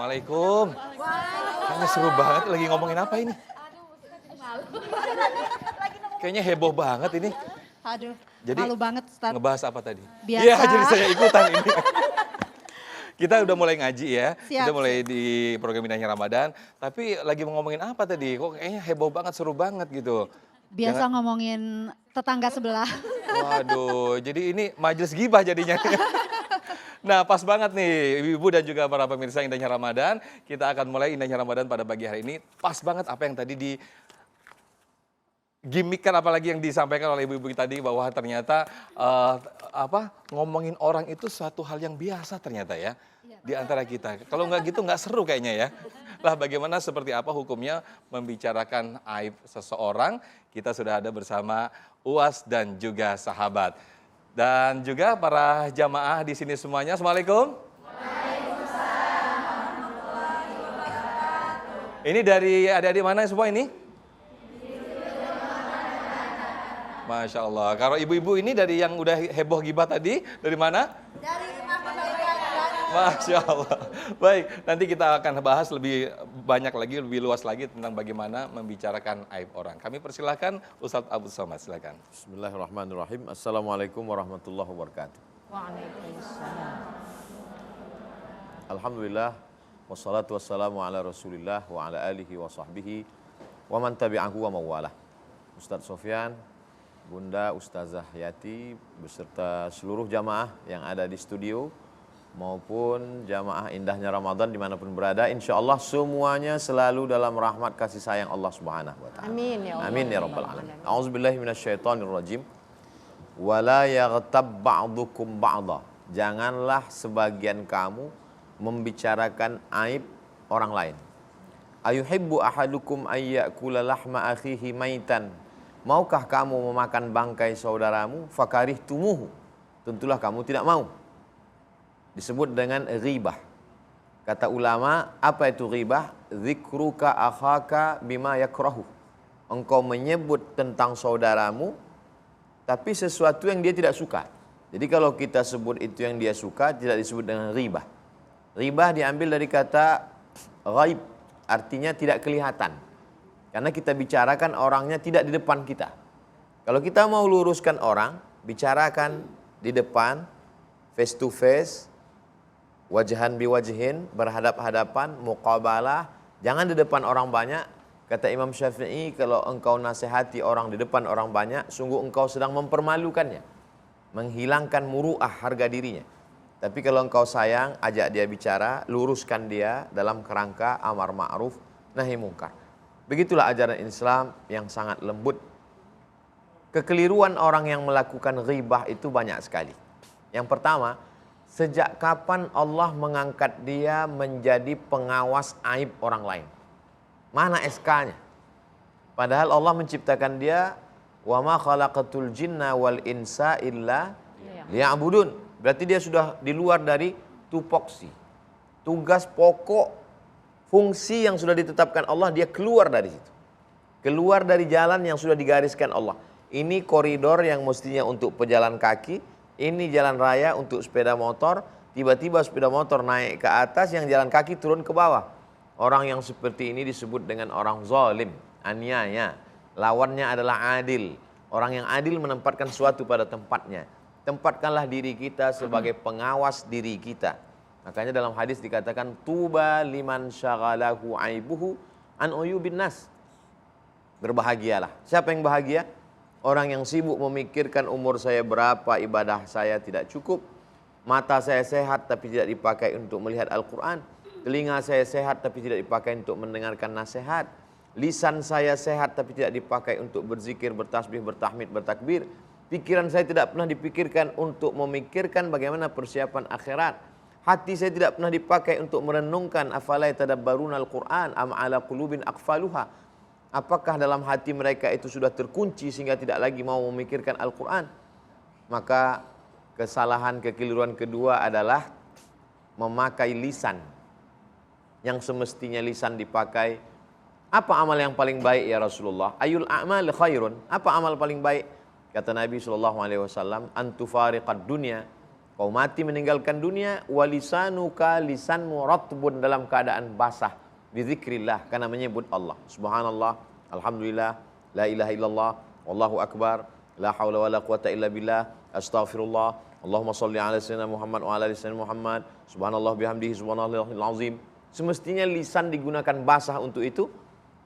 Assalamualaikum. Kayaknya seru banget, lagi ngomongin apa ini? Kayaknya heboh banget ini. Aduh, Jadi malu banget Ustaz. ngebahas apa tadi? Biasa. Iya, jadi saya ikutan ini. Kita udah mulai ngaji ya, Siap, kita mulai di program Indahnya Ramadan. Tapi lagi mau ngomongin apa tadi? Kok kayaknya heboh banget, seru banget gitu. Biasa ngomongin tetangga sebelah. Waduh, jadi ini majelis gibah jadinya. Nah, pas banget nih ibu-ibu dan juga para pemirsa Indahnya Ramadan. Kita akan mulai Indahnya Ramadan pada pagi hari ini. Pas banget apa yang tadi di gimmickkan, apalagi yang disampaikan oleh ibu-ibu tadi, bahwa ternyata ngomongin orang itu suatu hal yang biasa ternyata ya di antara kita. Kalau nggak gitu nggak seru kayaknya ya. Lah bagaimana, seperti apa hukumnya membicarakan aib seseorang? Kita sudah ada bersama UAS dan juga sahabat. Dan juga para jamaah di sini semuanya. Assalamualaikum. Ini dari adik-adik mana semua ini? Masya Allah. Kalau ibu-ibu ini dari yang udah heboh gibah tadi, dari mana? Dari rumah kebaikan. Masya Allah. Baik, nanti kita akan bahas lebih banyak lagi, lebih luas lagi tentang bagaimana membicarakan aib orang. Kami persilahkan Ustadz Abu Somad, silakan. Bismillahirrahmanirrahim. Assalamualaikum warahmatullahi wabarakatuh. Waalaikumsalam. Alhamdulillah, wassalatu wassalamu ala rasulillah wa ala alihi wa sahbihi wa man tabi'ahu wa mawalah. Ustadz Sofyan, Bunda Ustazah Yati, beserta seluruh jamaah yang ada di studio, maupun jamaah Indahnya Ramadan dimanapun berada, insya Allah semuanya selalu dalam rahmat kasih sayang Allah Subhanahu wa Ta'ala. Amin ya Allah. Amin ya Rabbal Alamin. A'udzubillahi minasyaitonirrajim. Wala yaghtab ba'dukum ba'da. Janganlah sebagian kamu membicarakan aib orang lain. Ayuhibbu ahadukum ayyakula lahma akhihi maitan. Maukah kamu memakan bangkai saudaramu? Fakarihtumuhu. Tentulah kamu tidak mau. Disebut dengan ghibah. Kata ulama, apa itu ghibah? Dzikruka akhaka bima yakrahu. Engkau menyebut tentang saudaramu, tapi sesuatu yang dia tidak suka. Jadi kalau kita sebut itu yang dia suka, tidak disebut dengan ghibah. Ghibah diambil dari kata ghaib, artinya tidak kelihatan. Karena kita bicarakan orangnya tidak di depan kita. Kalau kita mau luruskan orang, bicarakan di depan, face to face, wajahan biwajhin, berhadap-hadapan, muqabalah. Jangan di depan orang banyak. Kata Imam Syafi'i, kalau engkau nasihati orang di depan orang banyak, sungguh engkau sedang mempermalukannya. Menghilangkan muru'ah, harga dirinya. Tapi kalau engkau sayang, ajak dia bicara, luruskan dia dalam kerangka amar ma'ruf, nahi mungkar. Begitulah ajaran Islam yang sangat lembut. Kekeliruan orang yang melakukan ghibah itu banyak sekali. Yang pertama, sejak kapan Allah mengangkat dia menjadi pengawas aib orang lain? Mana SK-nya? Padahal Allah menciptakan dia, wa ma khalaqatul jinna wal insa illa liya'budun. Berarti dia sudah di luar dari tupoksi. Tugas pokok, fungsi yang sudah ditetapkan Allah, dia keluar dari situ. Keluar dari jalan yang sudah digariskan Allah. Ini koridor yang mestinya untuk pejalan kaki, ini jalan raya untuk sepeda motor, tiba-tiba sepeda motor naik ke atas, yang jalan kaki turun ke bawah. Orang yang seperti ini disebut dengan orang zalim, aniaya. Lawannya adalah adil. Orang yang adil menempatkan sesuatu pada tempatnya. Tempatkanlah diri kita sebagai pengawas diri kita. Makanya dalam hadis dikatakan, tuba liman syaghalahu aibuhu an uyubin nas. Berbahagialah. Siapa yang bahagia? Orang yang sibuk memikirkan umur saya berapa, ibadah saya tidak cukup, mata saya sehat tapi tidak dipakai untuk melihat Al-Quran, telinga saya sehat tapi tidak dipakai untuk mendengarkan nasihat, lisan saya sehat tapi tidak dipakai untuk berzikir, bertasbih, bertahmid, bertakbir, pikiran saya tidak pernah dipikirkan untuk memikirkan bagaimana persiapan akhirat, hati saya tidak pernah dipakai untuk merenungkan afala yatadabbaruna al-Quran am ala qulubin aqfaluha. Apakah dalam hati mereka itu sudah terkunci sehingga tidak lagi mau memikirkan Al-Quran? Maka kesalahan kekeliruan kedua adalah memakai lisan. Yang semestinya lisan dipakai. Apa amal yang paling baik ya Rasulullah? Ayul a'mal khairun. Apa amal paling baik? Kata Nabi SAW, antufariqad dunya Kau mati meninggalkan dunia, walisanuka lisanmu ratbun dalam keadaan basah. Bizikrillah, karena menyebut Allah. Subhanallah, alhamdulillah, la ilaha illallah, wallahu akbar, la hawla wa la quwata illa billah, astaghfirullah, Allahumma salli ala sayyidina Muhammad wa ala ali sayyidina Muhammad, subhanallah bihamdihi, subhanallahil azim. Semestinya lisan digunakan basah untuk itu,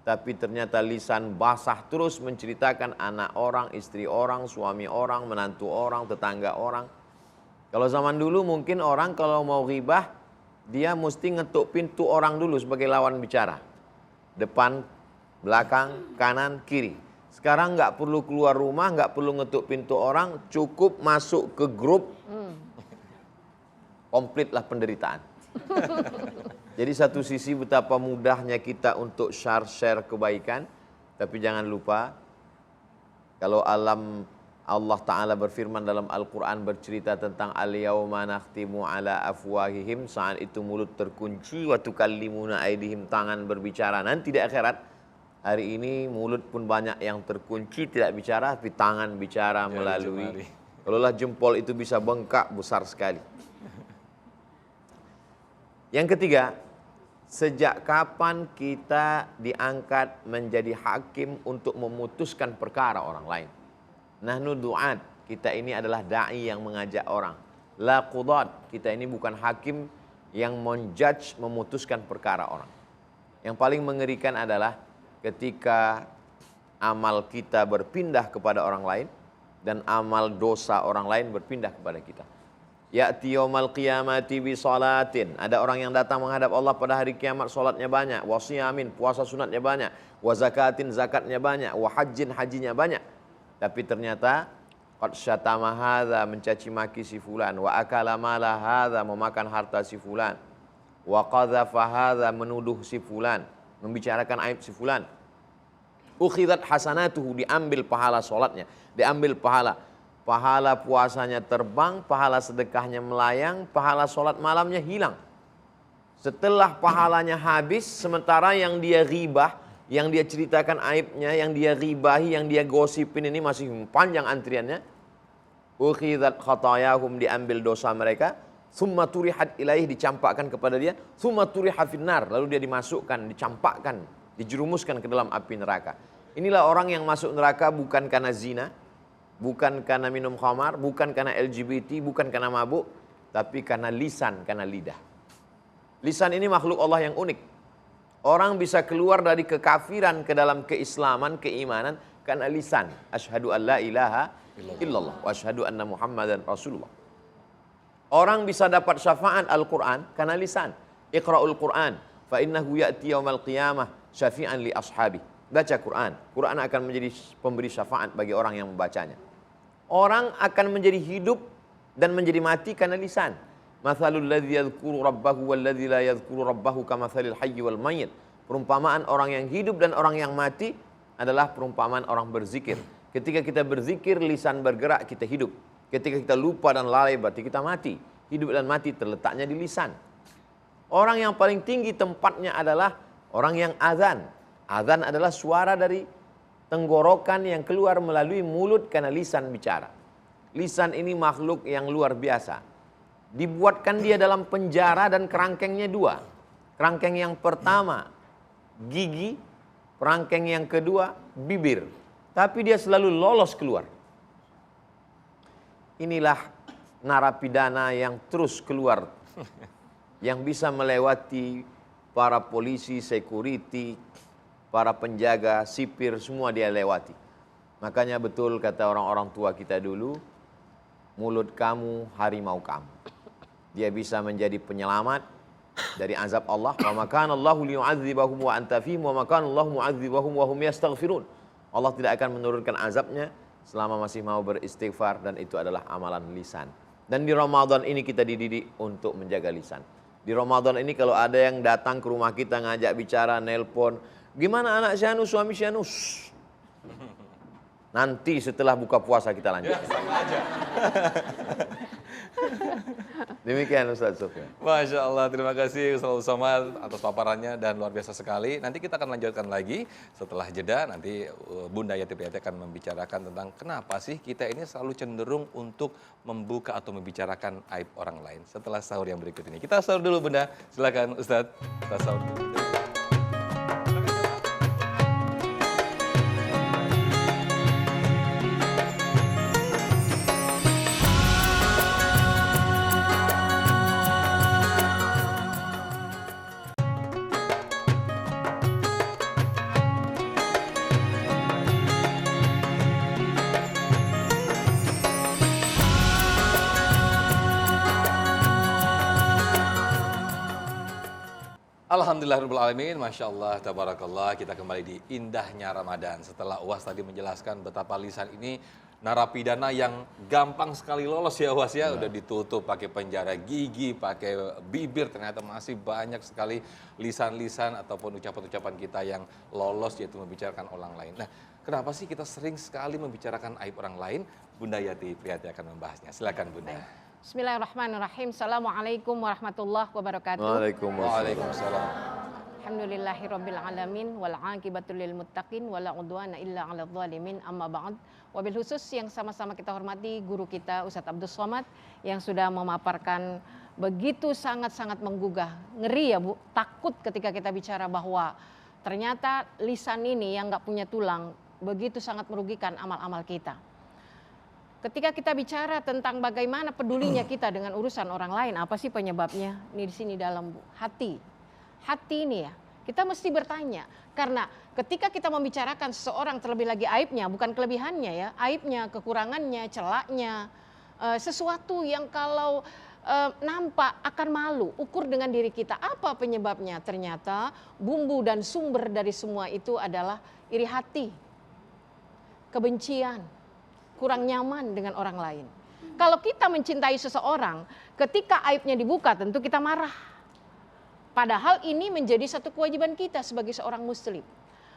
tapi ternyata lisan basah terus menceritakan anak orang, istri orang, suami orang, menantu orang, tetangga orang. Kalau zaman dulu mungkin orang kalau mau ghibah, dia mesti ngetuk pintu orang dulu sebagai lawan bicara. Depan, belakang, kanan, kiri. Sekarang nggak perlu keluar rumah, nggak perlu ngetuk pintu orang, cukup masuk ke grup, komplitlah penderitaan. Jadi satu sisi betapa mudahnya kita untuk share kebaikan, tapi jangan lupa kalau Allah Ta'ala berfirman dalam Al-Quran bercerita tentang al-yawma nakhtimu ala afwahihim, saat itu mulut terkunci, wa tukallimuna aydihim, tangan berbicara. Nanti di akhirat, hari ini mulut pun banyak yang terkunci tidak bicara, tapi tangan bicara melalui. Kalaulah jempol itu bisa bengkak besar sekali. Yang ketiga, sejak kapan kita diangkat menjadi hakim untuk memutuskan perkara orang lain? Nahnu du'at, kita ini adalah da'i yang mengajak orang. La qudat, kita ini bukan hakim yang menjudge, memutuskan perkara orang. Yang paling mengerikan adalah ketika amal kita berpindah kepada orang lain dan amal dosa orang lain berpindah kepada kita. Ya'ti yaumal qiyamati bi salatin. Ada orang yang datang menghadap Allah pada hari kiamat, salatnya banyak, wa siyamin, puasa sunatnya banyak, wa zakatin, zakatnya banyak, wa hajjin, hajinya banyak. Tapi ternyata qad syatama hadza, mencaci maki si fulan, wa akala mala hadza, memakan harta si fulan, wa qadhafa hadza, menuduh si fulan, membicarakan aib si fulan. Ukhidat hasanatuhu, diambil pahala salatnya, diambil pahala puasanya terbang, pahala sedekahnya melayang, pahala sholat malamnya hilang. Setelah pahalanya habis, sementara yang dia ghibah, yang dia ceritakan aibnya, yang dia ghibahi, yang dia gosipin ini masih panjang antriannya. Ukhidat khatayahum, diambil dosa mereka. Thumma turihat ilaih, dicampakkan kepada dia. Thumma turiha finnar, lalu dia dimasukkan, dicampakkan, dijerumuskan ke dalam api neraka. Inilah orang yang masuk neraka bukan karena zina, bukan karena minum khamar, bukan karena LGBT, bukan karena mabuk, tapi karena lisan, karena lidah. Lisan ini makhluk Allah yang unik. Orang bisa keluar dari kekafiran ke dalam keislaman, keimanan, karena lisan. Asyhadu an la ilaha illallah wa asyhadu anna Muhammadan Rasulullah. Orang bisa dapat syafaat Al-Quran karena lisan. Iqra'ul Quran, fa innahu ya'ti yaumal qiyamah syafi'an li ashabi. Baca Quran. Quran akan menjadi pemberi syafaat bagi orang yang membacanya. Orang akan menjadi hidup dan menjadi mati karena lisan. Mathalul ladzi yadhkuru rabbahu wal ladzi la yadhkuru rabbahu kamathalil hayyi wal mayyit. Perumpamaan orang yang hidup dan orang yang mati adalah perumpamaan orang berzikir. Ketika kita berzikir, lisan bergerak, kita hidup. Ketika kita lupa dan lalai, berarti kita mati. Hidup dan mati terletaknya di lisan. Orang yang paling tinggi tempatnya adalah orang yang azan. Azan adalah suara dari tenggorokan yang keluar melalui mulut karena lisan bicara. Lisan ini makhluk yang luar biasa. Dibuatkan dia dalam penjara dan kerangkengnya dua. Kerangkeng yang pertama gigi, kerangkeng yang kedua bibir. Tapi dia selalu lolos keluar. Inilah narapidana yang terus keluar. Yang bisa melewati para polisi, security, para penjaga, sipir, semua dia lewati. Makanya betul kata orang-orang tua kita dulu, mulut kamu harimau kamu. Dia bisa menjadi penyelamat dari azab Allah. Wa ma kana Allahu liyu'adzibahum wa anta fihim wa ma kana Allahu mu'adzibahum wa hum yastaghfirun. Allah tidak akan menurunkan azabnya selama masih mau beristighfar, dan itu adalah amalan lisan. Dan di Ramadan ini kita dididik untuk menjaga lisan. Di Ramadan ini kalau ada yang datang ke rumah kita ngajak bicara, nelpon, gimana anak Syanu, suami Syanu? Nanti setelah buka puasa kita lanjut. Ya, sama aja. Demikian Ustaz Sofyan. Masya Allah, terima kasih Ustaz Somad atas paparannya dan luar biasa sekali. Nanti kita akan lanjutkan lagi setelah jeda. Nanti Bunda Yati Priyati akan membicarakan tentang kenapa sih kita ini selalu cenderung untuk membuka atau membicarakan aib orang lain. Setelah sahur yang berikut ini. Kita sahur dulu Bunda, silakan Ustaz. Kita sahur dulu. Alhamdulillahirrahmanirrahim, Masya Allah, Tabarakallah, kita kembali di indahnya Ramadan. Setelah Uwas tadi menjelaskan betapa lisan ini narapidana yang gampang sekali lolos ya Uwas ya. Udah ditutup pakai penjara gigi, pakai bibir, ternyata masih banyak sekali lisan-lisan ataupun ucapan-ucapan kita yang lolos yaitu membicarakan orang lain. Nah, kenapa sih kita sering sekali membicarakan aib orang lain? Bunda Yati Priyati akan membahasnya. Silakan Bunda. Bismillahirrahmanirrahim. Assalamualaikum warahmatullahi wabarakatuh. Waalaikumsalam. Alhamdulillahirabbil alamin wal aqibatu lil muttaqin wala udwana illa 'alal zalimin. Amma ba'd. Wabil khusus yang sama-sama kita hormati guru kita Ustadz Abdus Somad yang sudah memaparkan begitu sangat-sangat menggugah. Ngeri ya Bu, takut ketika kita bicara bahwa ternyata lisan ini yang nggak punya tulang begitu sangat merugikan amal-amal kita. Ketika kita bicara tentang bagaimana pedulinya kita dengan urusan orang lain, apa sih penyebabnya? Ini di sini dalam Bu, hati. Hati ini ya, kita mesti bertanya. Karena ketika kita membicarakan seseorang terlebih lagi aibnya, bukan kelebihannya ya, aibnya, kekurangannya, celaknya, sesuatu yang kalau nampak akan malu, ukur dengan diri kita. Apa penyebabnya? Ternyata bumbu dan sumber dari semua itu adalah iri hati, kebencian, kurang nyaman dengan orang lain. Kalau kita mencintai seseorang, ketika aibnya dibuka tentu kita marah. Padahal ini menjadi satu kewajiban kita sebagai seorang muslim.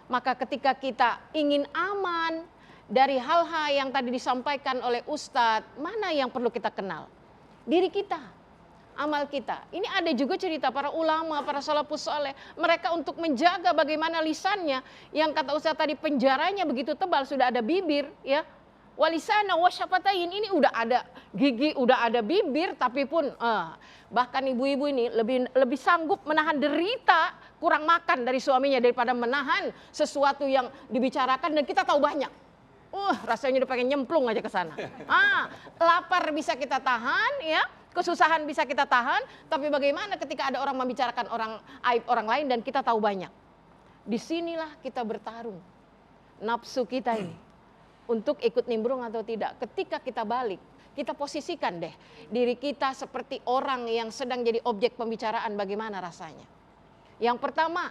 Maka ketika kita ingin aman dari hal-hal yang tadi disampaikan oleh Ustadz, mana yang perlu kita kenal? Diri kita, amal kita. Ini ada juga cerita para ulama, para salafus saleh. Mereka untuk menjaga bagaimana lisannya, yang kata Ustadz tadi penjaranya begitu tebal, sudah ada bibir ya. Walisana wasyafatain, ini udah ada gigi, udah ada bibir, tapi pun bahkan ibu-ibu ini lebih sanggup menahan derita kurang makan dari suaminya daripada menahan sesuatu yang dibicarakan dan kita tahu banyak. Rasanya udah pengen nyemplung aja ke sana. Lapar bisa kita tahan ya, kesusahan bisa kita tahan, tapi bagaimana ketika ada orang membicarakan aib orang lain dan kita tahu banyak. Disinilah kita bertarung nafsu kita ini. Untuk ikut nimbrung atau tidak. Ketika kita balik, kita posisikan deh diri kita seperti orang yang sedang jadi objek pembicaraan, bagaimana rasanya. Yang pertama,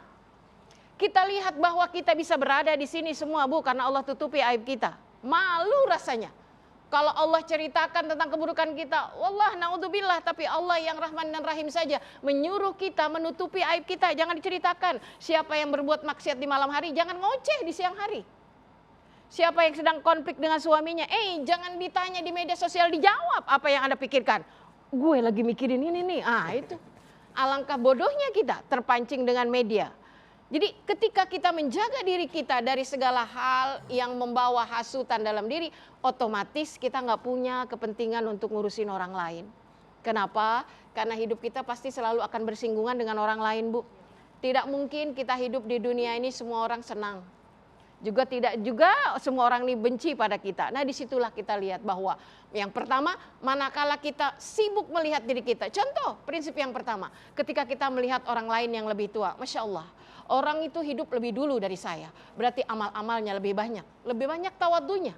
kita lihat bahwa kita bisa berada di sini semua Bu, karena Allah tutupi aib kita. Malu rasanya. Kalau Allah ceritakan tentang keburukan kita, wallah naudzubillah, tapi Allah yang Rahman dan Rahim saja menyuruh kita menutupi aib kita, jangan diceritakan. Siapa yang berbuat maksiat di malam hari, jangan ngoceh di siang hari. Siapa yang sedang konflik dengan suaminya, jangan ditanya di media sosial, dijawab apa yang Anda pikirkan. Gue lagi mikirin ini nih, itu. Alangkah bodohnya kita terpancing dengan media. Jadi ketika kita menjaga diri kita dari segala hal yang membawa hasutan dalam diri, otomatis kita nggak punya kepentingan untuk ngurusin orang lain. Kenapa? Karena hidup kita pasti selalu akan bersinggungan dengan orang lain Bu. Tidak mungkin kita hidup di dunia ini semua orang senang. Tidak juga semua orang ini benci pada kita. Nah disitulah kita lihat bahwa yang pertama, manakala kita sibuk melihat diri kita. Contoh, prinsip yang pertama, ketika kita melihat orang lain yang lebih tua, Masya Allah, orang itu hidup lebih dulu dari saya. Berarti amal-amalnya lebih banyak tawadunya.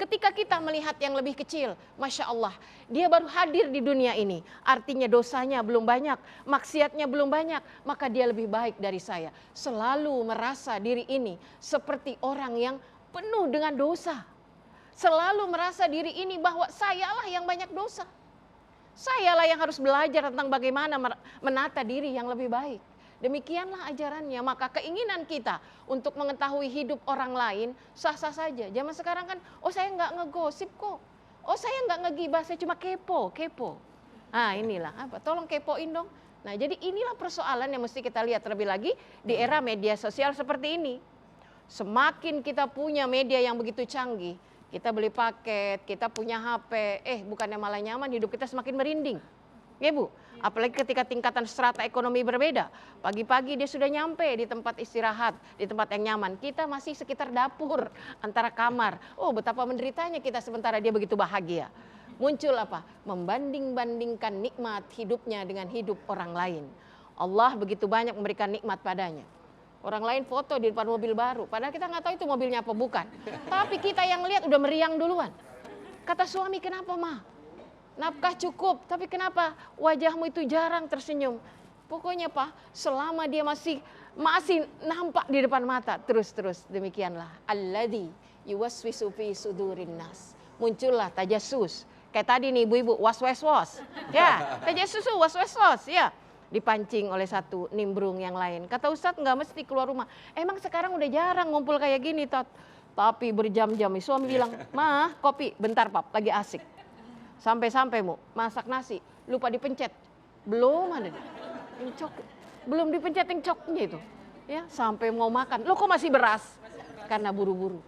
Ketika kita melihat yang lebih kecil, Masya Allah, dia baru hadir di dunia ini. Artinya dosanya belum banyak, maksiatnya belum banyak, maka dia lebih baik dari saya. Selalu merasa diri ini seperti orang yang penuh dengan dosa. Selalu merasa diri ini bahwa sayalah yang banyak dosa. Sayalah yang harus belajar tentang bagaimana menata diri yang lebih baik. Demikianlah ajarannya. Maka keinginan kita untuk mengetahui hidup orang lain sah-sah saja. Zaman sekarang kan, oh saya nggak ngegosip kok. Oh saya nggak ngegibah, saya cuma kepo. Ah inilah apa? Tolong kepoin dong. Nah jadi inilah persoalan yang mesti kita lihat terlebih lagi di era media sosial seperti ini. Semakin kita punya media yang begitu canggih, kita beli paket, kita punya HP, bukannya malah nyaman, hidup kita semakin merinding. Ya Bu, apalagi ketika tingkatan strata ekonomi berbeda. Pagi-pagi dia sudah nyampe di tempat istirahat, di tempat yang nyaman. Kita masih sekitar dapur, antara kamar. Oh betapa menderitanya kita sementara dia begitu bahagia. Muncul apa? Membanding-bandingkan nikmat hidupnya dengan hidup orang lain. Allah begitu banyak memberikan nikmat padanya. Orang lain foto di depan mobil baru, padahal kita nggak tahu itu mobilnya apa bukan. Tapi kita yang lihat udah meriang duluan. Kata suami, kenapa mah? Nafkah cukup, tapi kenapa wajahmu itu jarang tersenyum? Pokoknya Pak, selama dia masih nampak di depan mata, terus demikianlah. Alladzi yuwaswisu fi sudurin nas. Muncullah tajasus. Kayak tadi nih ibu-ibu was-was. Ya, tajasus was-was ya. Dipancing oleh satu, nimbrung yang lain. Kata Ustadz nggak mesti keluar rumah. Emang sekarang udah jarang ngumpul kayak gini, Tot. Tapi berjam-jam, suami bilang, "Mah, kopi, bentar Pap, lagi asik." Sampai-sampai Mu, masak nasi, lupa dipencet. Belum ada encok. Belum dipencet encoknya itu. Ya, sampai mau makan. Lo kok masih beras? Karena buru-buru.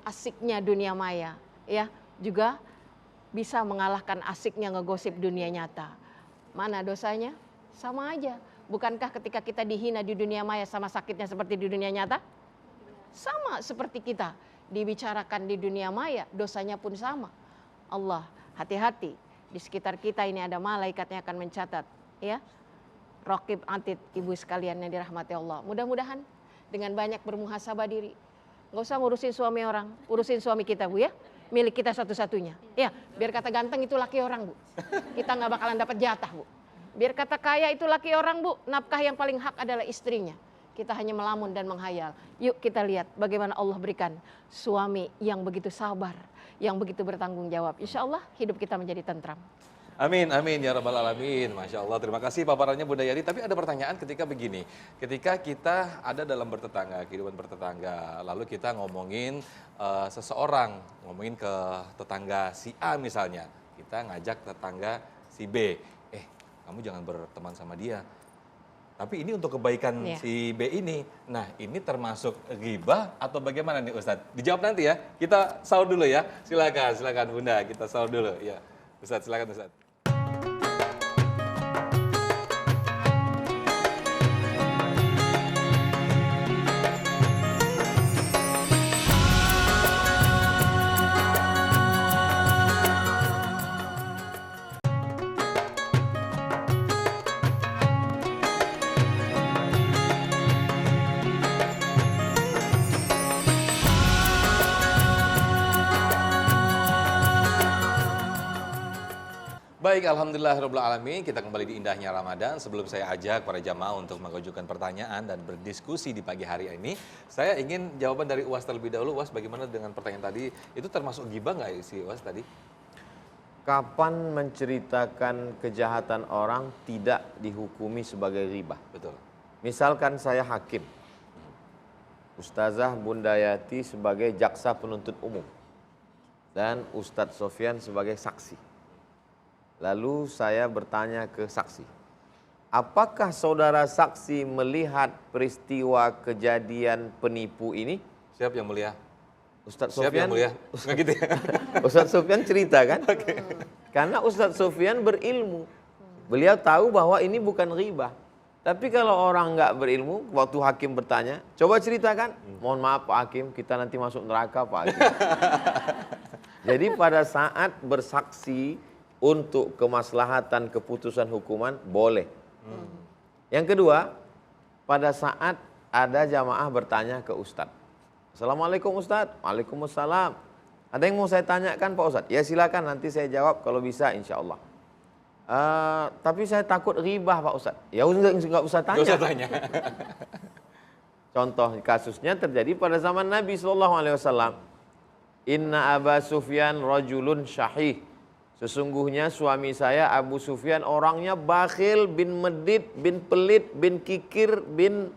Asiknya dunia maya, ya, juga bisa mengalahkan asiknya ngegosip dunia nyata. Mana dosanya? Sama aja. Bukankah ketika kita dihina di dunia maya sama sakitnya seperti di dunia nyata? Sama seperti kita dibicarakan di dunia maya, dosanya pun sama. Allah, hati-hati. Di sekitar kita ini ada malaikatnya akan mencatat. Ya, Raqib Atid, ibu sekalian yang dirahmati Allah. Mudah-mudahan dengan banyak bermuhasabah diri. Nggak usah ngurusin suami orang, urusin suami kita Bu ya. Milik kita satu-satunya. Ya, biar kata ganteng itu laki orang Bu. Kita nggak bakalan dapat jatah Bu. Biar kata kaya itu laki orang Bu, nafkah yang paling hak adalah istrinya. Kita hanya melamun dan menghayal. Yuk kita lihat bagaimana Allah berikan suami yang begitu sabar, yang begitu bertanggung jawab. Insya Allah hidup kita menjadi tentram. Amin, amin ya rabbal alamin. Masya Allah, terima kasih paparannya Bunda Yari. Tapi ada pertanyaan ketika begini, ketika kita ada dalam bertetangga, kehidupan bertetangga, lalu kita ngomongin seseorang, ngomongin ke tetangga si A misalnya, kita ngajak tetangga si B, kamu jangan berteman sama dia. Tapi ini untuk kebaikan si B ini. Nah ini termasuk ghibah atau bagaimana nih Ustadz? Dijawab nanti ya. Kita sahur dulu ya. Silakan Bunda, kita sahur dulu. Ya, Ustadz silakan Ustadz. Baik, alhamdulillahirabbil alamin. Kita kembali di indahnya Ramadan. Sebelum saya ajak para jamaah untuk mengajukan pertanyaan dan berdiskusi di pagi hari ini, saya ingin jawaban dari Uwas terlebih dahulu. Uwas, bagaimana dengan pertanyaan tadi? Itu termasuk ghibah nggak sih Uwas tadi? Kapan menceritakan kejahatan orang tidak dihukumi sebagai ghibah? Betul. Misalkan saya hakim, Ustazah Bunda Yati sebagai jaksa penuntut umum, dan Ustadz Sofyan sebagai saksi. Lalu saya bertanya ke saksi, apakah saudara saksi melihat peristiwa kejadian penipu ini? Siap yang mulia? Ustadz Siap Sofyan, yang mulia? Nggak gitu ya? Ustadz Sofyan cerita kan? Karena Ustadz Sofyan berilmu. Beliau tahu bahwa ini bukan ghibah. Tapi kalau orang nggak berilmu, waktu hakim bertanya, coba ceritakan. Mohon maaf Pak Hakim, kita nanti masuk neraka Pak Hakim. Jadi pada saat bersaksi untuk kemaslahatan keputusan hukuman boleh. Yang kedua, pada saat ada jamaah bertanya ke Ustadz. Assalamualaikum Ustadz. Waalaikumsalam. Ada yang mau saya tanyakan Pak Ustadz? Ya silakan, nanti saya jawab kalau bisa insya Allah. Tapi saya takut ghibah Pak Ustadz. Ya nggak usah tanya. Nggak usah tanya. Contoh kasusnya terjadi pada zaman Nabi SAW. Inna Aba Sufyan rajulun syahih. Sesungguhnya suami saya Abu Sufyan orangnya bakhil, bin medit, bin pelit, bin kikir, bin...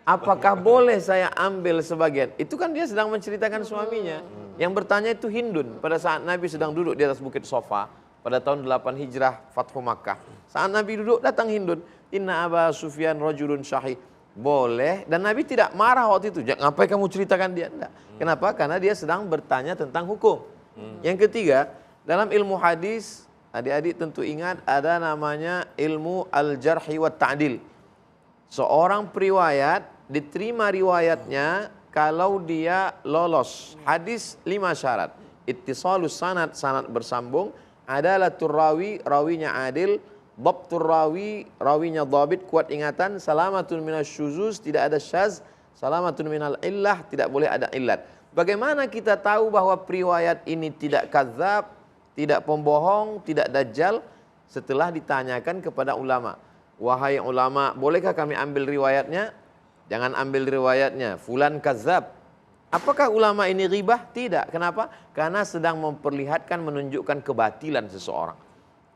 Apakah boleh saya ambil sebagian? Itu kan dia sedang menceritakan suaminya. Yang bertanya itu Hindun. Pada saat Nabi sedang duduk di atas bukit Sofa. Pada tahun 8 Hijrah, Fathu Makkah. Saat Nabi duduk, datang Hindun. Inna Aba Sufyan rajulun syahih. Boleh. Dan Nabi tidak marah waktu itu. Ngapain kamu ceritakan dia? Enggak. Kenapa? Karena dia sedang bertanya tentang hukum. Yang ketiga, dalam ilmu hadis, adik-adik tentu ingat ada namanya ilmu al-jarhi wa ta'dil. Seorang periwayat diterima riwayatnya kalau dia lolos. Hadis 5 syarat. Ittisalus sanad, sanad bersambung. Adalatul rawi, rawinya adil. Dhabtur rawi, rawinya dhabit, kuat ingatan. Salamatun minas syuzuz, tidak ada syaz. Salamatun minal illah, tidak boleh ada illat. Bagaimana kita tahu bahwa periwayat ini tidak kadzab, tidak pembohong, tidak dajjal? Setelah ditanyakan kepada ulama. Wahai ulama, bolehkah kami ambil riwayatnya? Jangan ambil riwayatnya. Fulan kadzab. Apakah ulama ini ghibah? Tidak. Kenapa? Karena sedang memperlihatkan, menunjukkan kebatilan seseorang.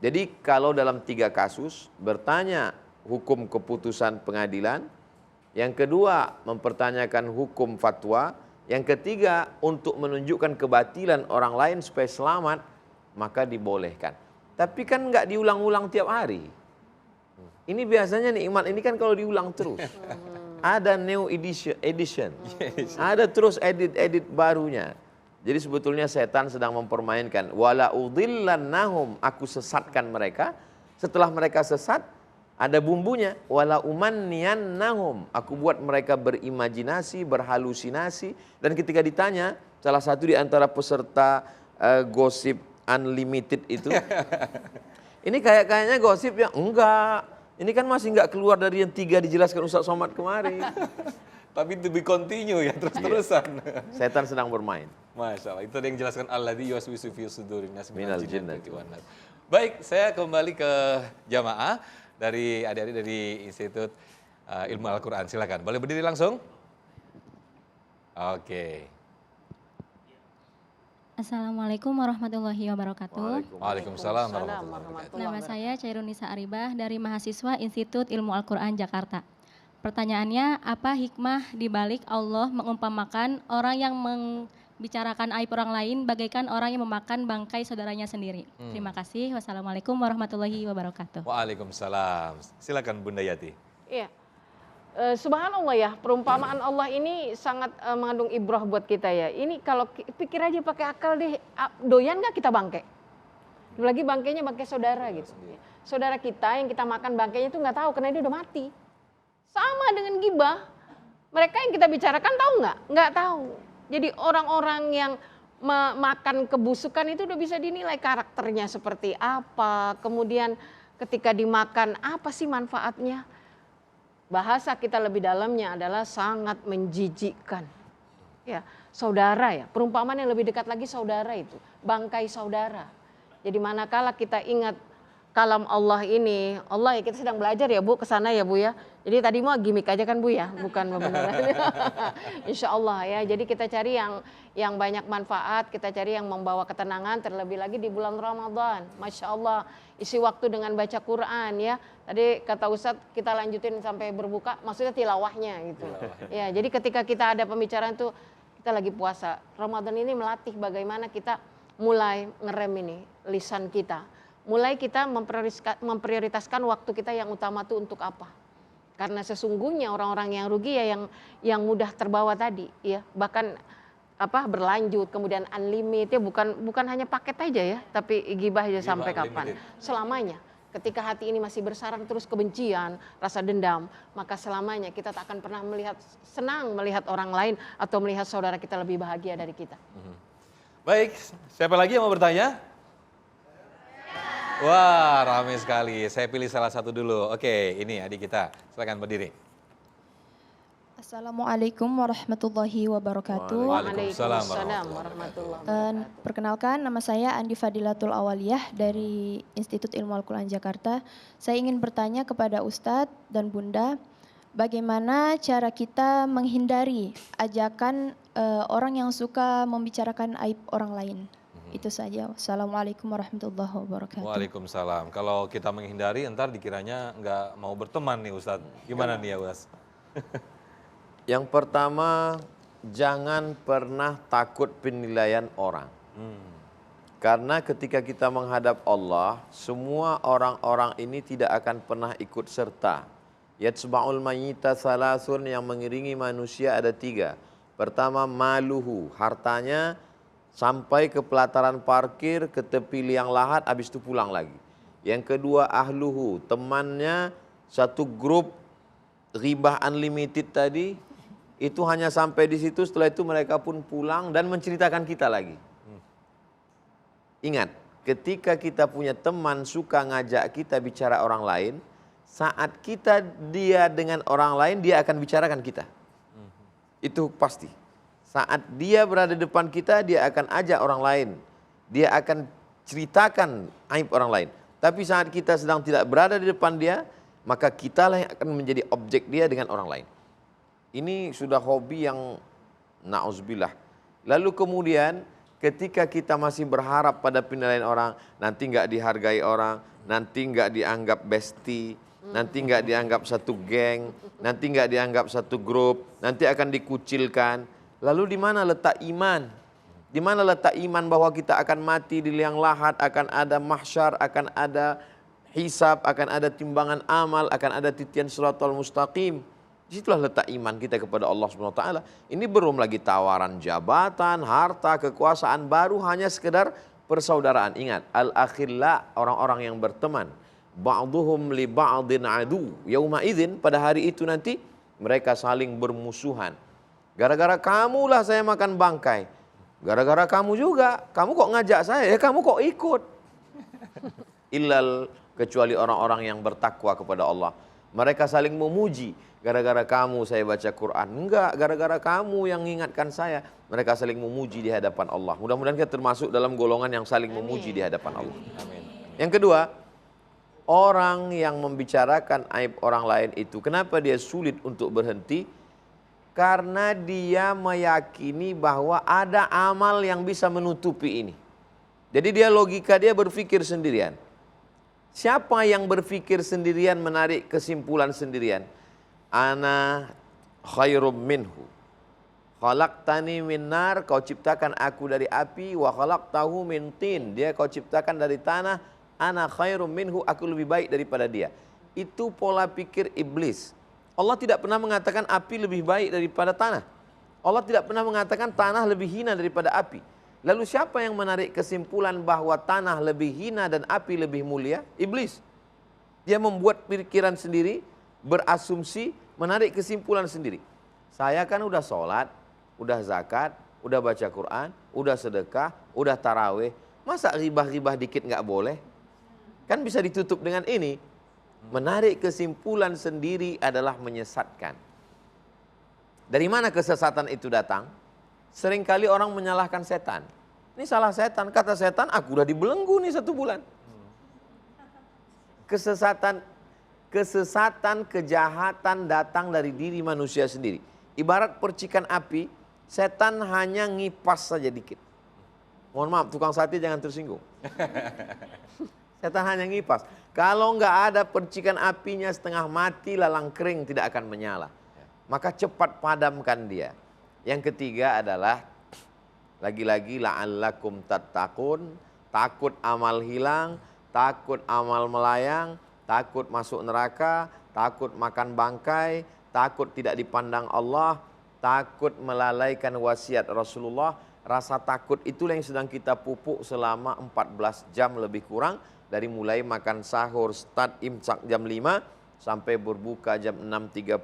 Jadi kalau dalam 3 kasus, bertanya hukum keputusan pengadilan. Yang kedua, mempertanyakan hukum fatwa. Yang ketiga, untuk menunjukkan kebatilan orang lain supaya selamat, maka dibolehkan. Tapi kan nggak diulang-ulang tiap hari. Ini biasanya nikmat ini kan kalau diulang terus. Ada new edition. Ada terus edit barunya. Jadi sebetulnya setan sedang mempermainkan. Wala udhillannahum, aku sesatkan mereka. Setelah mereka sesat, ada bumbunya. Wala umanniyannahum, aku buat mereka berimajinasi, berhalusinasi. Dan ketika ditanya, salah satu di antara peserta gosip unlimited itu, ini kayaknya gosip yang enggak. Ini kan masih enggak keluar dari yang 3 dijelaskan Ustaz Somad kemarin. Tapi to be continue ya, terus-terusan. Setan sedang bermain. Masya Allah, itu yang dijelaskan alladzi yuwaswisu fi sudurin nas Minal minal jinnati jinnati wan nas. Baik, saya kembali ke jamaah dari adik-adik dari Institut Ilmu Al-Quran. Silakan, boleh berdiri langsung? Oke. Assalamualaikum warahmatullahi wabarakatuh. Waalaikumsalam warahmatullahi wabarakatuh. Nama saya Cairunisa Aribah dari mahasiswa Institut Ilmu Al-Quran Jakarta. Pertanyaannya, apa hikmah dibalik Allah mengumpamakan orang yang membicarakan aib orang lain bagaikan orang yang memakan bangkai saudaranya sendiri? Terima kasih. Wassalamualaikum warahmatullahi wabarakatuh. Waalaikumsalam. Silakan Bunda Yati. Iya. Subhanallah ya, perumpamaan Allah ini sangat mengandung ibrah buat kita ya. Ini kalau pikir aja pakai akal deh, doyan nggak kita bangke? Lagi bangkainya bangkai saudara gitu. Saudara kita yang kita makan bangkainya itu nggak tahu karena dia udah mati. Sama dengan gibah. Mereka yang kita bicarakan tahu nggak? Nggak tahu. Jadi orang-orang yang makan kebusukan itu udah bisa dinilai karakternya seperti apa. Kemudian ketika dimakan apa sih manfaatnya? Bahasa kita lebih dalamnya adalah sangat menjijikkan. Ya, saudara ya, perumpamaan yang lebih dekat lagi saudara itu, bangkai saudara. Jadi manakala kita ingat kalam Allah ini, Allah ya kita sedang belajar ya Bu, ke sana ya Bu ya. Jadi tadi mau gimmick aja kan Bu ya, bukan beneran. Insya Allah ya, jadi kita cari yang banyak manfaat, kita cari yang membawa ketenangan, terlebih lagi di bulan Ramadan. Masya Allah, isi waktu dengan baca Quran ya. Tadi kata Ustadz kita lanjutin sampai berbuka, maksudnya tilawahnya gitu. Ya, jadi ketika kita ada pembicaraan tuh, kita lagi puasa. Ramadan ini melatih bagaimana kita mulai ngerem ini, lisan kita. Mulai kita memprioritaskan waktu kita yang utama tuh untuk apa. Karena sesungguhnya orang-orang yang rugi ya yang mudah terbawa tadi ya, bahkan berlanjut kemudian unlimited ya, bukan hanya paket aja ya, tapi gibah aja sampai kapan? Selamanya. Ketika hati ini masih bersarang terus kebencian, rasa dendam, maka selamanya kita tak akan pernah senang melihat orang lain atau melihat saudara kita lebih bahagia dari kita. Baik, siapa lagi yang mau bertanya? Wah, ramai sekali. Saya pilih salah satu dulu. Oke, ini adik kita. Silakan berdiri. Assalamualaikum warahmatullahi wabarakatuh. Waalaikumsalam warahmatullahi wabarakatuh. Perkenalkan, nama saya Andi Fadilatul Awaliyah dari Institut Ilmu Al-Quran Jakarta. Saya ingin bertanya kepada Ustadz dan Bunda, bagaimana cara kita menghindari ajakan orang yang suka membicarakan aib orang lain? Itu saja. Wassalamualaikum warahmatullahi wabarakatuh. Waalaikumsalam. Kalau kita menghindari, ntar dikiranya nggak mau berteman nih Ustadz. Gimana nih ya Ustadz? Yang pertama, jangan pernah takut penilaian orang. Karena ketika kita menghadap Allah, semua orang-orang ini tidak akan pernah ikut serta. Yatsba'ul mayyita salasun, yang mengiringi manusia ada 3. Pertama, maluhu, hartanya sampai ke pelataran parkir, ke tepi liang lahat, habis itu pulang lagi. Yang kedua, ahluhu, temannya satu grup ghibah unlimited tadi, itu hanya sampai di situ, setelah itu mereka pun pulang dan menceritakan kita lagi. Ingat, ketika kita punya teman suka ngajak kita bicara orang lain, saat kita dia dengan orang lain, dia akan bicarakan kita. Itu pasti. Saat dia berada di depan kita, dia akan ajak orang lain. Dia akan ceritakan aib orang lain. Tapi saat kita sedang tidak berada di depan dia, maka kitalah yang akan menjadi objek dia dengan orang lain. Ini sudah hobi yang na'udzubillah. Lalu kemudian ketika kita masih berharap pada penilaian orang, nanti nggak dihargai orang, nanti nggak dianggap bestie, nanti nggak dianggap satu geng, nanti nggak dianggap satu grup, nanti akan dikucilkan. Lalu di mana letak iman? Di mana letak iman bahwa kita akan mati di liang lahat, akan ada mahsyar, akan ada hisab, akan ada timbangan amal, akan ada titian siratal mustaqim. Disitulah letak iman kita kepada Allah SWT. Ini belum lagi tawaran jabatan, harta, kekuasaan, baru hanya sekedar persaudaraan. Ingat, al-akhilla, orang-orang yang berteman. Ba'duhum li ba'din adu. Yauma idzin, pada hari itu nanti mereka saling bermusuhan. Gara-gara kamulah saya makan bangkai. Gara-gara kamu juga. Kamu kok ngajak saya? Ya kamu kok ikut? Illal, kecuali orang-orang yang bertakwa kepada Allah. Mereka saling memuji. Gara-gara kamu saya baca Quran. Enggak, gara-gara kamu yang ingatkan saya. Mereka saling memuji di hadapan Allah. Mudah-mudahan kita termasuk dalam golongan yang saling memuji di hadapan Allah. Amin. Yang kedua, orang yang membicarakan aib orang lain itu, kenapa dia sulit untuk berhenti? Karena dia meyakini bahwa ada amal yang bisa menutupi ini. Jadi logika dia berpikir sendirian. Siapa yang berpikir sendirian menarik kesimpulan sendirian? Ana khairum minhu. Khalaqtani min nar, kau ciptakan aku dari api, wa khalaqtahu min tin. Dia kau ciptakan dari tanah, ana khairum minhu, aku lebih baik daripada dia. Itu pola pikir iblis. Allah tidak pernah mengatakan api lebih baik daripada tanah. Allah tidak pernah mengatakan tanah lebih hina daripada api. Lalu siapa yang menarik kesimpulan bahwa tanah lebih hina dan api lebih mulia? Iblis. Dia membuat pikiran sendiri, berasumsi, menarik kesimpulan sendiri. Saya kan udah sholat, udah zakat, udah baca Quran, udah sedekah, udah taraweh. Masa ribah-ribah dikit nggak boleh? Kan bisa ditutup dengan ini. Menarik kesimpulan sendiri adalah menyesatkan. Dari mana kesesatan itu datang? Seringkali orang menyalahkan setan. Ini salah setan, kata setan aku udah dibelenggu nih 1 bulan. Kesesatan, kejahatan datang dari diri manusia sendiri. Ibarat percikan api, setan hanya ngipas saja dikit. Mohon maaf, tukang sate jangan tersinggung. Setan hanya ngipas. Kalau nggak ada percikan apinya setengah mati, lalang kering tidak akan menyala. Maka cepat padamkan dia. Yang ketiga adalah lagi-lagi la'allakum tattaqun, takut amal hilang, takut amal melayang, takut masuk neraka, takut makan bangkai, takut tidak dipandang Allah, takut melalaikan wasiat Rasulullah. Rasa takut itulah yang sedang kita pupuk selama 14 jam lebih kurang. Dari mulai makan sahur, start imsak jam 5, sampai berbuka jam 6.30,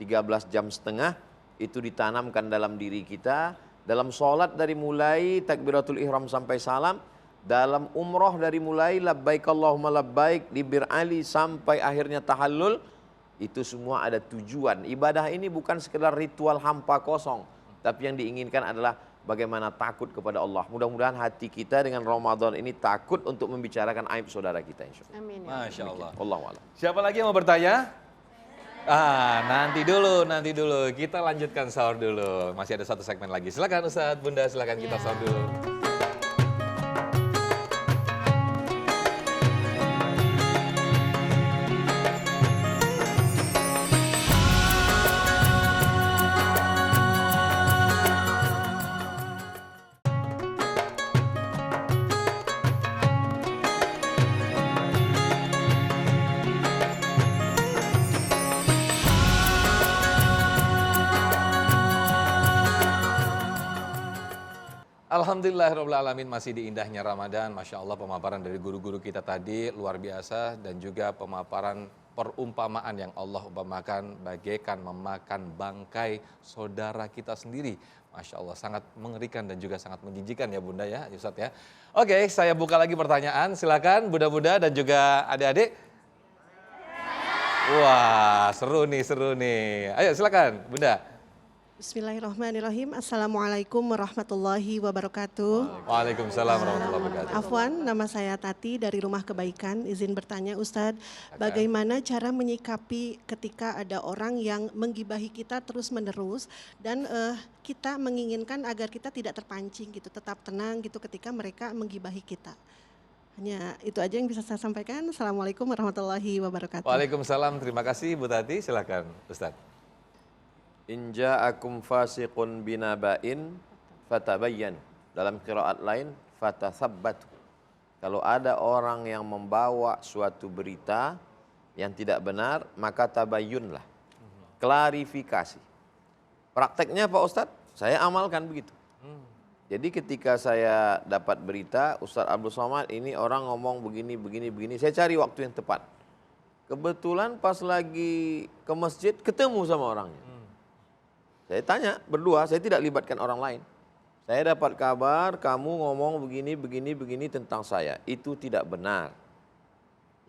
13 jam setengah. Itu ditanamkan dalam diri kita. Dalam sholat dari mulai takbiratul ihram sampai salam. Dalam umroh dari mulai labbaik Allahumma labbaik, di Bir Ali sampai akhirnya tahallul. Itu semua ada tujuan. Ibadah ini bukan sekedar ritual hampa kosong. Tapi yang diinginkan adalah bagaimana takut kepada Allah. Mudah-mudahan hati kita dengan Ramadan ini takut untuk membicarakan aib saudara kita, insya Allah. Amin. Masya Allah. Wallahu a'lam. Siapa lagi yang mau bertanya? Nanti dulu. Kita lanjutkan sahur dulu. Masih ada 1 segmen lagi. Silakan Ustadz, Bunda, silakan kita sahur dulu. Alhamdulillahirrahmanirrahim, masih di indahnya Ramadan. Masya Allah, pemaparan dari guru-guru kita tadi luar biasa. Dan juga pemaparan perumpamaan yang Allah umpamakan bagaikan memakan bangkai saudara kita sendiri. Masya Allah, sangat mengerikan dan juga sangat menjijikan ya Bunda ya, Ustadz ya. Oke, saya buka lagi pertanyaan. Silakan Bunda-bunda dan juga adik-adik. Wah, seru nih. Ayo silakan Bunda. Bismillahirrahmanirrahim. Assalamualaikum warahmatullahi wabarakatuh. Waalaikumsalam warahmatullahi wabarakatuh. Afwan, nama saya Tati dari Rumah Kebaikan. Izin bertanya Ustadz, bagaimana cara menyikapi ketika ada orang yang menggibahi kita terus-menerus dan kita menginginkan agar kita tidak terpancing gitu, tetap tenang gitu ketika mereka menggibahi kita. Hanya itu aja yang bisa saya sampaikan. Assalamualaikum warahmatullahi wabarakatuh. Waalaikumsalam, terima kasih Bu Tati. Silakan Ustadz. In ja'akum fasiqun binaba'in fatabayyan. Dalam qiraat lain fatathabbatu. Kalau ada orang yang membawa suatu berita yang tidak benar, maka tabayyunlah. Klarifikasi. Prakteknya Pak Ustadz, saya amalkan begitu. Jadi ketika saya dapat berita, Ustadz Abdul Somad ini orang ngomong begini, saya cari waktu yang tepat. Kebetulan pas lagi ke masjid ketemu sama orangnya. Saya tanya berdua, saya tidak libatkan orang lain. Saya dapat kabar kamu ngomong begini tentang saya. Itu tidak benar.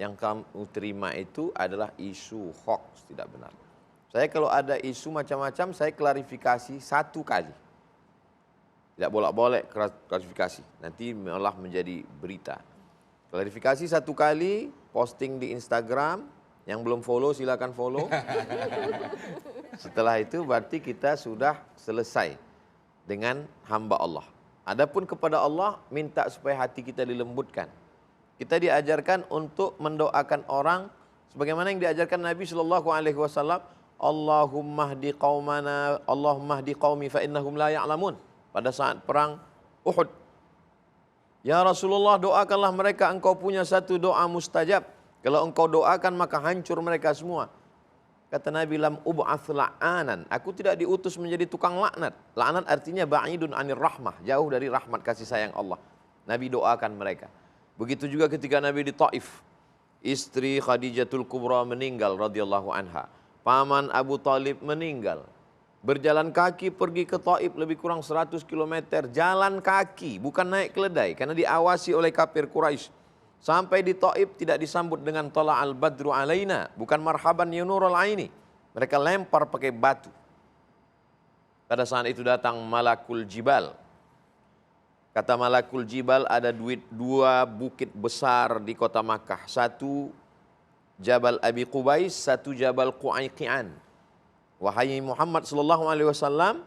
Yang kamu terima itu adalah isu hoax, tidak benar. Saya kalau ada isu macam-macam, saya klarifikasi satu kali. Tidak bolak-balik klarifikasi, nanti malah menjadi berita. Klarifikasi satu kali, posting di Instagram, yang belum follow silakan follow. Setelah itu berarti kita sudah selesai dengan hamba Allah. Adapun kepada Allah, minta supaya hati kita dilembutkan. Kita diajarkan untuk mendoakan orang sebagaimana yang diajarkan Nabi SAW. Allahumma hdi qaumana, Allahumma hdi qaumi fa innahum la ya'lamun. Pada saat perang Uhud. Ya Rasulullah, doakanlah mereka, engkau punya satu doa mustajab. Kalau engkau doakan maka hancur mereka semua. Kata Nabi, lam ub'ats la'anan. Aku tidak diutus menjadi tukang laknat. Laknat artinya ba'idun anir rahmah, jauh dari rahmat kasih sayang Allah. Nabi doakan mereka. Begitu juga ketika Nabi di Taif. Istri Khadijatul Kubra meninggal radhiyallahu anha. Paman Abu Talib meninggal. Berjalan kaki pergi ke Taif lebih kurang 100 km. Jalan kaki, bukan naik keledai. Karena diawasi oleh kafir Quraisy. Sampai di Taif tidak disambut dengan tala al-badru alaina. Bukan marhaban ya nurul aini. Mereka lempar pakai batu. Pada saat itu datang Malakul Jibal. Kata Malakul Jibal, ada dua bukit besar di kota Makkah. Satu Jabal Abi Qubais, satu Jabal Qu'aiqian. Wahai Muhammad SAW,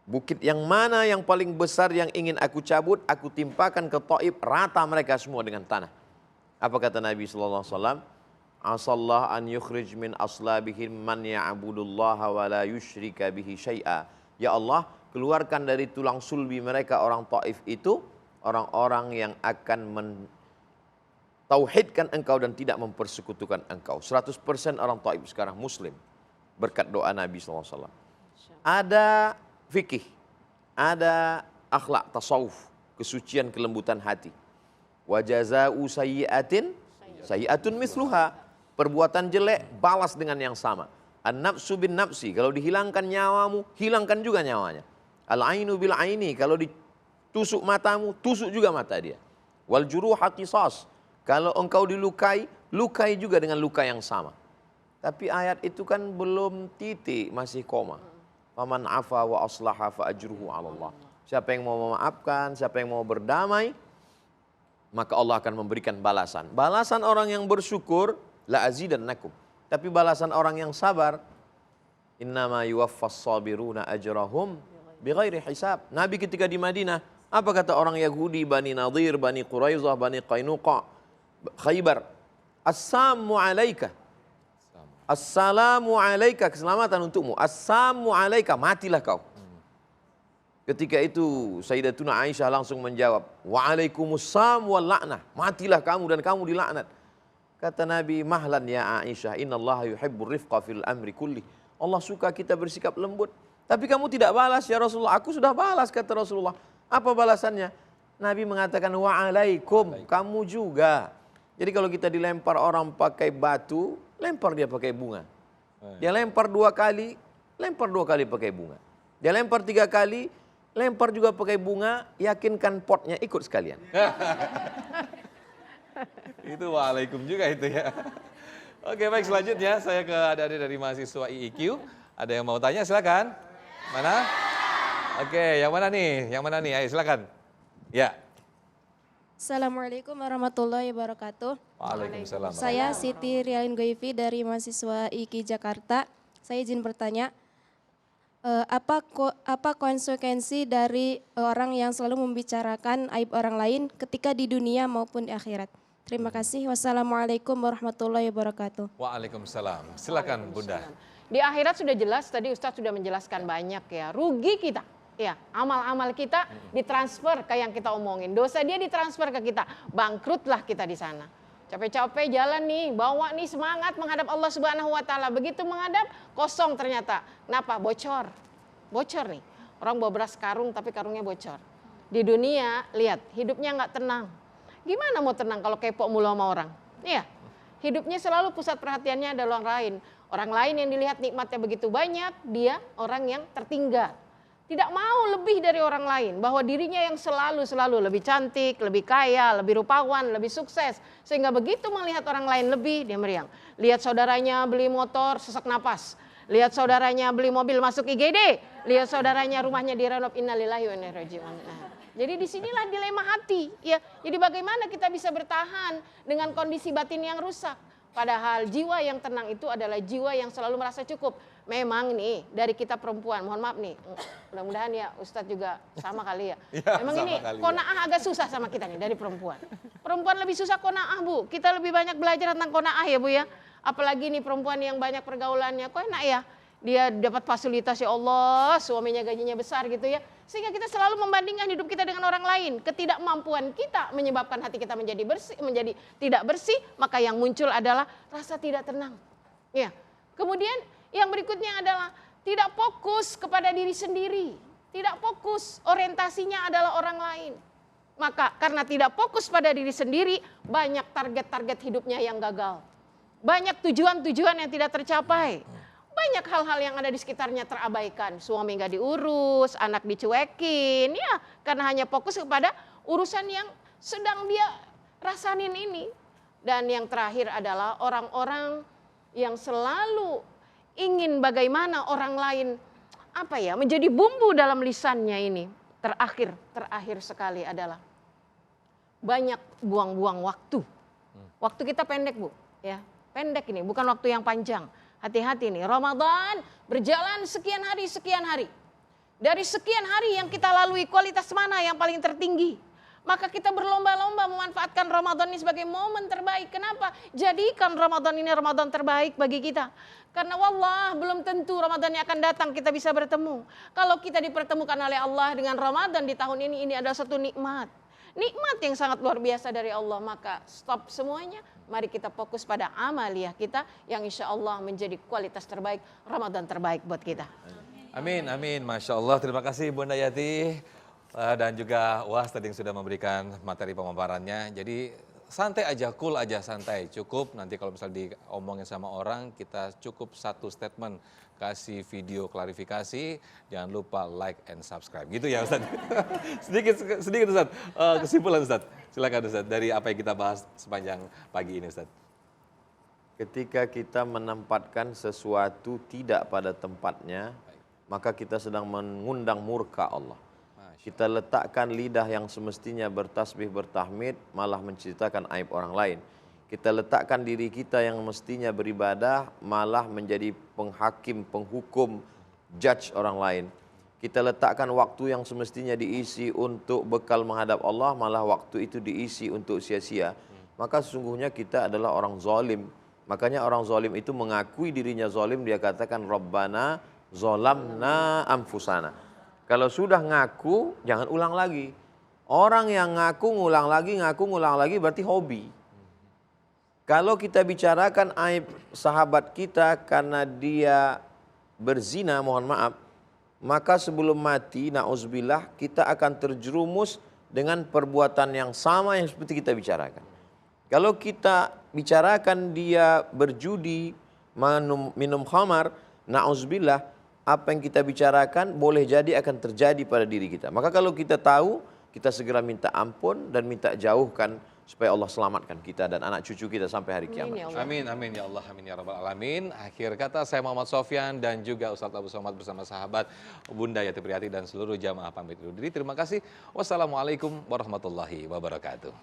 bukit yang mana yang paling besar yang ingin aku cabut, aku timpakan ke Taif, rata mereka semua dengan tanah. Apa kata Nabi SAW? Asallah an yukhrij min aslabihim man ya'budullaha wa la yushrika bihi syai'a. Ya Allah, keluarkan dari tulang sulbi mereka orang Taif itu, orang-orang yang akan mentauhidkan engkau dan tidak mempersekutukan engkau. 100% orang Taif sekarang muslim. Berkat doa Nabi SAW. Ada fikih, ada akhlak, tasawuf, kesucian, kelembutan hati. Wa jaza'u sayyi'atin sayyi'atun misluha. Perbuatan jelek balas dengan yang sama. An-nafsu bin nafsi, kalau dihilangkan nyawamu, hilangkan juga nyawanya. Al-ainu bil aini, kalau ditusuk matamu, tusuk juga mata dia. Wal juruha qisas, kalau engkau dilukai, lukai juga dengan luka yang sama. Tapi ayat itu kan belum titik, masih koma. Faman afa wa aslaha fa ajruhu 'ala Allah. Siapa yang mau memaafkan, siapa yang mau berdamai, maka Allah akan memberikan balasan. Balasan orang yang bersyukur, la azidannakum. Tapi balasan orang yang sabar, innama yuwaffas sabiruna ajrahum bighairi hisab. Nabi ketika di Madinah, apa kata orang Yahudi, Bani Nadir, Bani Quraizah, Bani Qainuqa, Khaybar? Assalamu alaika. Assalamu alaika, keselamatan untukmu. Assalamu alaika, matilah kau. Ketika itu Sayyidatuna Aisyah langsung menjawab, wa'alaikumussalam wal la'nah, matilah kamu dan kamu dilaknat. Kata Nabi, mahlan ya Aisyah, innallaha yuhibbur rifqa fil amri kulli. Allah suka kita bersikap lembut. Tapi kamu tidak balas ya Rasulullah. Aku sudah balas kata Rasulullah. Apa balasannya? Nabi mengatakan wa'alaikum, kamu juga. Jadi kalau kita dilempar orang pakai batu, lempar dia pakai bunga. Dia lempar 2 kali, lempar 2 kali pakai bunga. Dia lempar 3 kali, lempar juga pakai bunga, yakinkan potnya ikut sekalian. Itu waalaikum juga itu ya. Oke, baik, selanjutnya saya ke adik-adik dari mahasiswa IIQ. Ada yang mau tanya, silakan. Mana? Oke, yang mana nih? Yang mana nih? Ayo silakan. Ya. Assalamualaikum warahmatullahi wabarakatuh. Waalaikumsalam. Saya Siti Rialin Goivi dari mahasiswa IKI Jakarta. Saya izin bertanya, apa konsekuensi dari orang yang selalu membicarakan aib orang lain ketika di dunia maupun di akhirat? Terima kasih. Wassalamualaikum warahmatullahi wabarakatuh. Waalaikumsalam. Silakan Bunda. Di akhirat sudah jelas, tadi Ustadz sudah menjelaskan banyak ya. Rugi kita, ya amal-amal kita ditransfer ke yang kita omongin. Dosa dia ditransfer ke kita, bangkrutlah kita di sana. Capek-capek jalan nih, bawa nih semangat menghadap Allah Subhanahu Wa Taala. Begitu menghadap, kosong ternyata. Kenapa? Bocor, bocor nih. Orang bawa beras karung tapi karungnya bocor. Di dunia, lihat hidupnya nggak tenang. Gimana mau tenang kalau kepo mulu sama orang? Iya, hidupnya selalu pusat perhatiannya ada orang lain. Orang lain yang dilihat nikmatnya begitu banyak, dia orang yang tertinggal. Tidak mau lebih dari orang lain, bahwa dirinya yang selalu lebih cantik, lebih kaya, lebih rupawan, lebih sukses. Sehingga begitu melihat orang lain lebih, dia meriang. Lihat saudaranya beli motor, sesak napas. Lihat saudaranya beli mobil masuk IGD. Lihat saudaranya rumahnya direnov, innalillahi wa inna ilaihi raji'un. Jadi disinilah dilema hati, ya. Jadi bagaimana kita bisa bertahan dengan kondisi batin yang rusak? Padahal jiwa yang tenang itu adalah jiwa yang selalu merasa cukup. Memang nih dari kita perempuan, mohon maaf nih, mudah-mudahan ya Ustadz juga sama kali ya. Memang ini qanaah agak susah sama kita nih dari perempuan. Perempuan lebih susah qanaah Bu, kita lebih banyak belajar tentang qanaah ya Bu ya. Apalagi nih perempuan yang banyak pergaulannya, kok enak ya. Dia dapat fasilitas ya Allah, suaminya gajinya besar gitu ya. Sehingga kita selalu membandingkan hidup kita dengan orang lain. Ketidakmampuan kita menyebabkan hati kita menjadi tidak bersih, maka yang muncul adalah rasa tidak tenang. Ya. Kemudian yang berikutnya adalah tidak fokus kepada diri sendiri. Tidak fokus, orientasinya adalah orang lain. Maka karena tidak fokus pada diri sendiri, banyak target-target hidupnya yang gagal. Banyak tujuan-tujuan yang tidak tercapai. Banyak hal-hal yang ada di sekitarnya terabaikan. Suami nggak diurus, anak dicuekin, ya karena hanya fokus kepada urusan yang sedang dia rasanin ini. Dan yang terakhir adalah orang-orang yang selalu ingin bagaimana orang lain menjadi bumbu dalam lisannya ini. Terakhir sekali adalah banyak buang-buang waktu. Waktu kita pendek Bu, ya pendek ini, bukan waktu yang panjang. Hati-hati nih, Ramadan berjalan sekian hari. Dari sekian hari yang kita lalui, kualitas mana yang paling tertinggi? Maka kita berlomba-lomba memanfaatkan Ramadan ini sebagai momen terbaik. Kenapa? Jadikan Ramadan ini Ramadan terbaik bagi kita. Karena wallah belum tentu Ramadan yang akan datang kita bisa bertemu. Kalau kita dipertemukan oleh Allah dengan Ramadan di tahun ini adalah satu nikmat. Nikmat yang sangat luar biasa dari Allah. Maka stop semuanya. Mari kita fokus pada amaliyah kita yang insya Allah menjadi kualitas terbaik, Ramadan terbaik buat kita. Amin, amin. Masya Allah. Terima kasih Bunda Yati. Dan juga UAS tadi yang sudah memberikan materi pemaparannya. Jadi santai aja, cool aja, santai. Cukup nanti kalau misalnya diomongin sama orang, kita cukup satu statement. Kasih video klarifikasi, jangan lupa like and subscribe. Gitu ya Ustadz. sedikit Ustadz, kesimpulan Ustadz. Silakan Ustadz, dari apa yang kita bahas sepanjang pagi ini Ustadz. Ketika kita menempatkan sesuatu tidak pada tempatnya, maka kita sedang mengundang murka Allah. Kita letakkan lidah yang semestinya bertasbih bertahmid, malah menceritakan aib orang lain. Kita letakkan diri kita yang mestinya beribadah, malah menjadi penghakim, penghukum, judge orang lain. Kita letakkan waktu yang semestinya diisi untuk bekal menghadap Allah, malah waktu itu diisi untuk sia-sia. Maka sesungguhnya kita adalah orang zalim. Makanya orang zalim itu mengakui dirinya zalim, dia katakan Rabbana zalamna anfusana. Kalau sudah ngaku, jangan ulang lagi. Orang yang ngaku ngulang lagi berarti hobi. Kalau kita bicarakan aib sahabat kita karena dia berzina, mohon maaf, maka sebelum mati, na'udzubillah, kita akan terjerumus dengan perbuatan yang sama yang seperti kita bicarakan. Kalau kita bicarakan dia berjudi, minum khamar, na'udzubillah, apa yang kita bicarakan boleh jadi akan terjadi pada diri kita. Maka kalau kita tahu, kita segera minta ampun dan minta jauhkan supaya Allah selamatkan kita dan anak cucu kita sampai hari kiamat. Amin, amin ya Allah, amin ya rabbal alamin. Akhir kata saya Muhammad Sofyan dan juga Ustadz Abu Somad bersama sahabat Bunda Yati Priyati dan seluruh jamaah pamit undur diri. Terima kasih. Wassalamualaikum warahmatullahi wabarakatuh.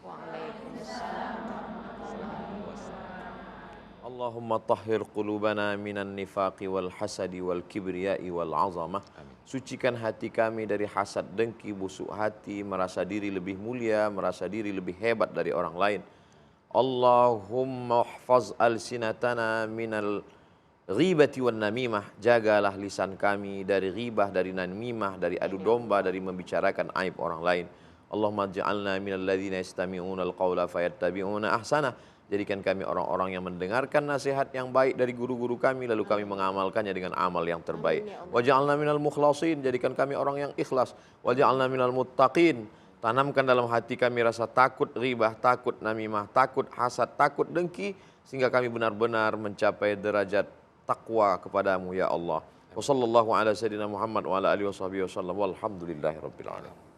Allahumma tahhir qulubana minan nifaqi wal hasadi wal kibriyai wal azamah. Sucikan hati kami dari hasad, dengki, busuk hati, merasa diri lebih mulia, merasa diri lebih hebat dari orang lain. Allahumma hafaz alsinatana minal ghibati wan namimah. Jagalah lisan kami dari ghibah, dari namimah, dari adu domba, dari membicarakan aib orang lain. Allahumma ja'alna minal ladzina yastami'una al-qawla fayattabi'una ahsanah. Jadikan kami orang-orang yang mendengarkan nasihat yang baik dari guru-guru kami, lalu kami mengamalkannya dengan amal yang terbaik. Waj'alna minal mukhlasin, jadikan kami orang yang ikhlas. Waj'alna minal muttaqin, tanamkan dalam hati kami rasa takut ghibah, takut namimah, takut hasad, takut dengki, sehingga kami benar-benar mencapai derajat takwa kepadamu ya Allah. Wa sallallahu ala sayyidina Muhammad wa ala alihi wa sahbihi wa sallam. Walhamdulillahi rabbil alamin.